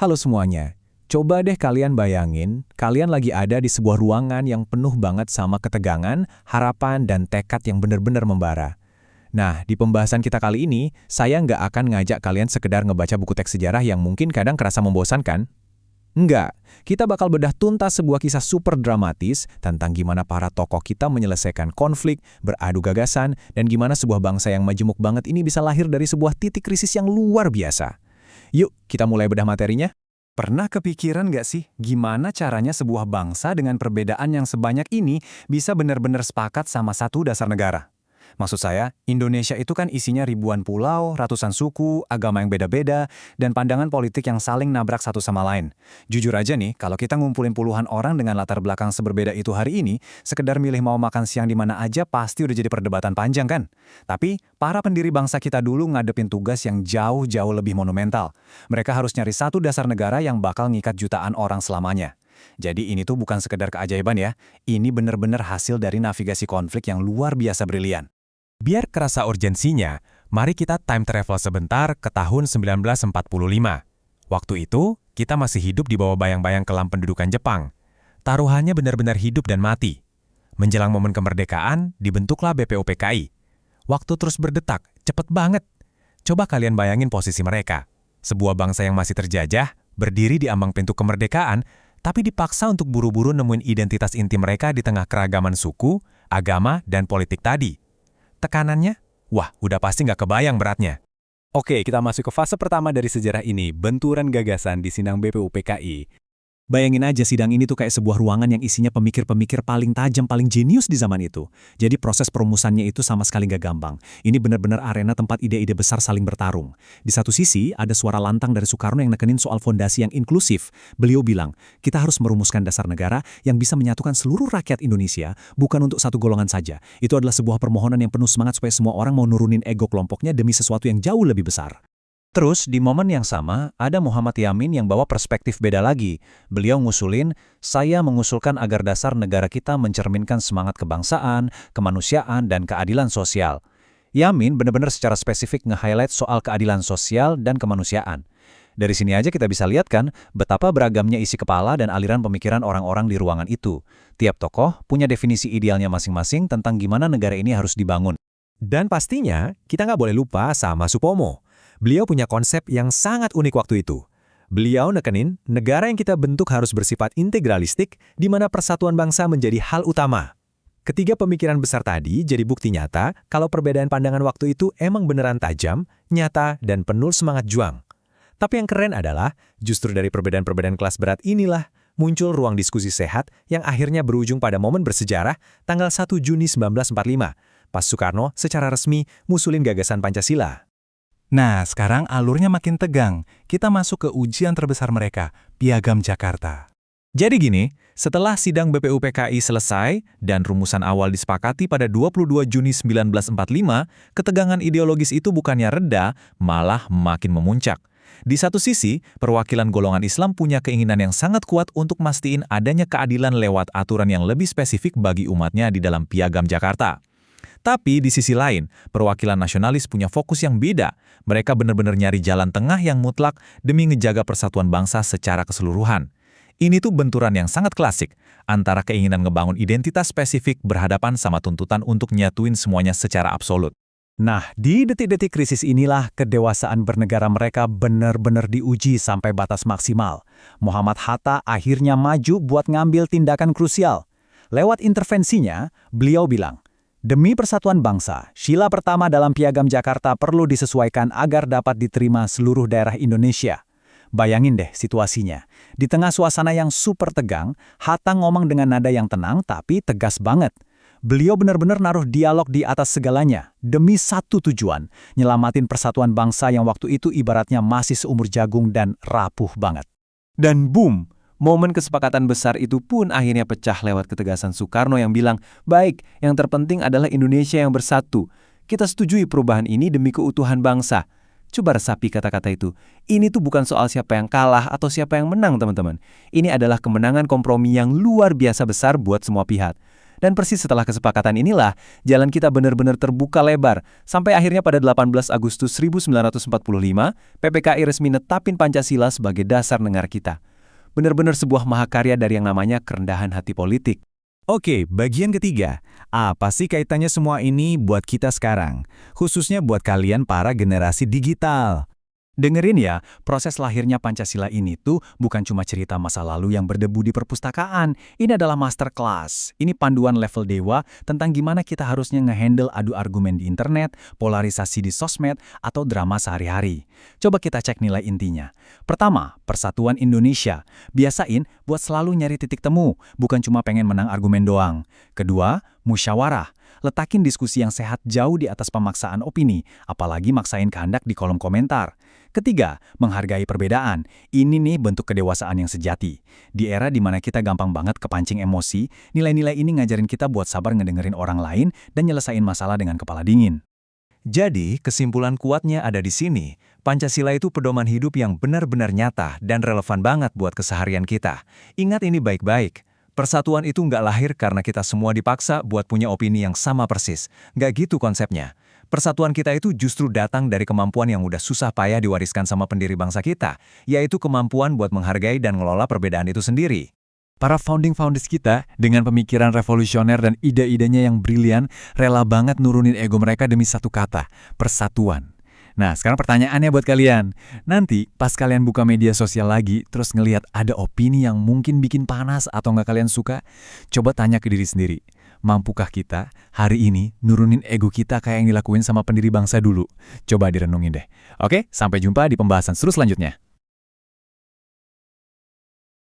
Halo semuanya. Coba deh kalian bayangin, kalian lagi ada di sebuah ruangan yang penuh banget sama ketegangan, harapan, dan tekad yang benar-benar membara. Nah, di pembahasan kita kali ini, saya nggak akan ngajak kalian sekedar ngebaca buku teks sejarah yang mungkin kadang kerasa membosankan. Enggak, kita bakal bedah tuntas sebuah kisah super dramatis tentang gimana para tokoh kita menyelesaikan konflik, beradu gagasan, dan gimana sebuah bangsa yang majemuk banget ini bisa lahir dari sebuah titik krisis yang luar biasa. Yuk, kita mulai bedah materinya. Pernah kepikiran nggak sih gimana caranya sebuah bangsa dengan perbedaan yang sebanyak ini bisa benar-benar sepakat sama satu dasar negara? Maksud saya, Indonesia itu kan isinya ribuan pulau, ratusan suku, agama yang beda-beda, dan pandangan politik yang saling nabrak satu sama lain. Jujur aja nih, kalau kita ngumpulin puluhan orang dengan latar belakang seberbeda itu hari ini, sekedar milih mau makan siang di mana aja pasti udah jadi perdebatan panjang kan? Tapi, para pendiri bangsa kita dulu ngadepin tugas yang jauh-jauh lebih monumental. Mereka harus nyari satu dasar negara yang bakal ngikat jutaan orang selamanya. Jadi ini tuh bukan sekedar keajaiban ya, ini bener-bener hasil dari navigasi konflik yang luar biasa brilian. Biar kerasa urgensinya, mari kita time travel sebentar ke tahun 1945. Waktu itu, kita masih hidup di bawah bayang-bayang kelam pendudukan Jepang. Taruhannya benar-benar hidup dan mati. Menjelang momen kemerdekaan, dibentuklah BPUPKI. Waktu terus berdetak, cepet banget. Coba kalian bayangin posisi mereka. Sebuah bangsa yang masih terjajah, berdiri di ambang pintu kemerdekaan, tapi dipaksa untuk buru-buru nemuin identitas inti mereka di tengah keragaman suku, agama, dan politik tadi. Tekanannya? Wah, udah pasti nggak kebayang beratnya. Oke, kita masuk ke fase pertama dari sejarah ini, benturan gagasan di sidang BPUPKI. Bayangin aja sidang ini tuh kayak sebuah ruangan yang isinya pemikir-pemikir paling tajam, paling jenius di zaman itu. Jadi proses perumusannya itu sama sekali nggak gampang. Ini benar-benar arena tempat ide-ide besar saling bertarung. Di satu sisi, ada suara lantang dari Soekarno yang nekenin soal fondasi yang inklusif. Beliau bilang, kita harus merumuskan dasar negara yang bisa menyatukan seluruh rakyat Indonesia, bukan untuk satu golongan saja. Itu adalah sebuah permohonan yang penuh semangat supaya semua orang mau nurunin ego kelompoknya demi sesuatu yang jauh lebih besar. Terus, di momen yang sama, ada Muhammad Yamin yang bawa perspektif beda lagi. Beliau ngusulin, saya mengusulkan agar dasar negara kita mencerminkan semangat kebangsaan, kemanusiaan, dan keadilan sosial. Yamin benar-benar secara spesifik nge-highlight soal keadilan sosial dan kemanusiaan. Dari sini aja kita bisa lihat kan, betapa beragamnya isi kepala dan aliran pemikiran orang-orang di ruangan itu. Tiap tokoh punya definisi idealnya masing-masing tentang gimana negara ini harus dibangun. Dan pastinya, kita nggak boleh lupa sama Supomo. Beliau punya konsep yang sangat unik waktu itu. Beliau nekenin, negara yang kita bentuk harus bersifat integralistik, di mana persatuan bangsa menjadi hal utama. Ketiga pemikiran besar tadi jadi bukti nyata kalau perbedaan pandangan waktu itu emang beneran tajam, nyata, dan penuh semangat juang. Tapi yang keren adalah, justru dari perbedaan-perbedaan kelas berat inilah, muncul ruang diskusi sehat yang akhirnya berujung pada momen bersejarah tanggal 1 Juni 1945, pas Soekarno secara resmi ngusulin gagasan Pancasila. Nah, sekarang alurnya makin tegang. Kita masuk ke ujian terbesar mereka, Piagam Jakarta. Jadi gini, setelah sidang BPUPKI selesai dan rumusan awal disepakati pada 22 Juni 1945, ketegangan ideologis itu bukannya reda, malah makin memuncak. Di satu sisi, perwakilan golongan Islam punya keinginan yang sangat kuat untuk mastiin adanya keadilan lewat aturan yang lebih spesifik bagi umatnya di dalam Piagam Jakarta. Tapi di sisi lain, perwakilan nasionalis punya fokus yang beda. Mereka benar-benar nyari jalan tengah yang mutlak demi ngejaga persatuan bangsa secara keseluruhan. Ini tuh benturan yang sangat klasik, antara keinginan ngebangun identitas spesifik berhadapan sama tuntutan untuk nyatuin semuanya secara absolut. Nah, di detik-detik krisis inilah kedewasaan bernegara mereka benar-benar diuji sampai batas maksimal. Muhammad Hatta akhirnya maju buat ngambil tindakan krusial. Lewat intervensinya, beliau bilang, demi persatuan bangsa, sila pertama dalam Piagam Jakarta perlu disesuaikan agar dapat diterima seluruh daerah Indonesia. Bayangin deh situasinya. Di tengah suasana yang super tegang, Hatta ngomong dengan nada yang tenang tapi tegas banget. Beliau benar-benar naruh dialog di atas segalanya, demi satu tujuan, nyelamatin persatuan bangsa yang waktu itu ibaratnya masih seumur jagung dan rapuh banget. Dan boom! Momen kesepakatan besar itu pun akhirnya pecah lewat ketegasan Soekarno yang bilang, baik, yang terpenting adalah Indonesia yang bersatu. Kita setujui perubahan ini demi keutuhan bangsa. Coba resapi kata-kata itu. Ini tuh bukan soal siapa yang kalah atau siapa yang menang, teman-teman. Ini adalah kemenangan kompromi yang luar biasa besar buat semua pihak. Dan persis setelah kesepakatan inilah, jalan kita benar-benar terbuka lebar, sampai akhirnya pada 18 Agustus 1945, PPKI resmi netapin Pancasila sebagai dasar negara kita. Benar-benar sebuah mahakarya dari yang namanya kerendahan hati politik. Oke, bagian ketiga. Apa sih kaitannya semua ini buat kita sekarang? Khususnya buat kalian para generasi digital. Dengerin ya, proses lahirnya Pancasila ini tuh bukan cuma cerita masa lalu yang berdebu di perpustakaan. Ini adalah masterclass. Ini panduan level dewa tentang gimana kita harusnya ngehandle adu argumen di internet, polarisasi di sosmed, atau drama sehari-hari. Coba kita cek nilai intinya. Pertama, persatuan Indonesia. Biasain buat selalu nyari titik temu, bukan cuma pengen menang argumen doang. Kedua, musyawarah. Letakin diskusi yang sehat jauh di atas pemaksaan opini, apalagi maksain kehendak di kolom komentar. Ketiga, menghargai perbedaan. Ini nih bentuk kedewasaan yang sejati. Di era di mana kita gampang banget kepancing emosi, nilai-nilai ini ngajarin kita buat sabar ngedengerin orang lain dan nyelesain masalah dengan kepala dingin. Jadi, kesimpulan kuatnya ada di sini. Pancasila itu pedoman hidup yang benar-benar nyata dan relevan banget buat keseharian kita. Ingat ini baik-baik. Persatuan itu nggak lahir karena kita semua dipaksa buat punya opini yang sama persis. Nggak gitu konsepnya. Persatuan kita itu justru datang dari kemampuan yang udah susah payah diwariskan sama pendiri bangsa kita, yaitu kemampuan buat menghargai dan ngelola perbedaan itu sendiri. Para founding founders kita, dengan pemikiran revolusioner dan ide-idenya yang brilian, rela banget nurunin ego mereka demi satu kata, persatuan. Nah, sekarang pertanyaannya buat kalian. Nanti, pas kalian buka media sosial lagi, terus ngelihat ada opini yang mungkin bikin panas atau nggak kalian suka, coba tanya ke diri sendiri. Mampukah kita hari ini nurunin ego kita kayak yang dilakuin sama pendiri bangsa dulu? Coba direnungin deh. Oke, sampai jumpa di pembahasan seru selanjutnya.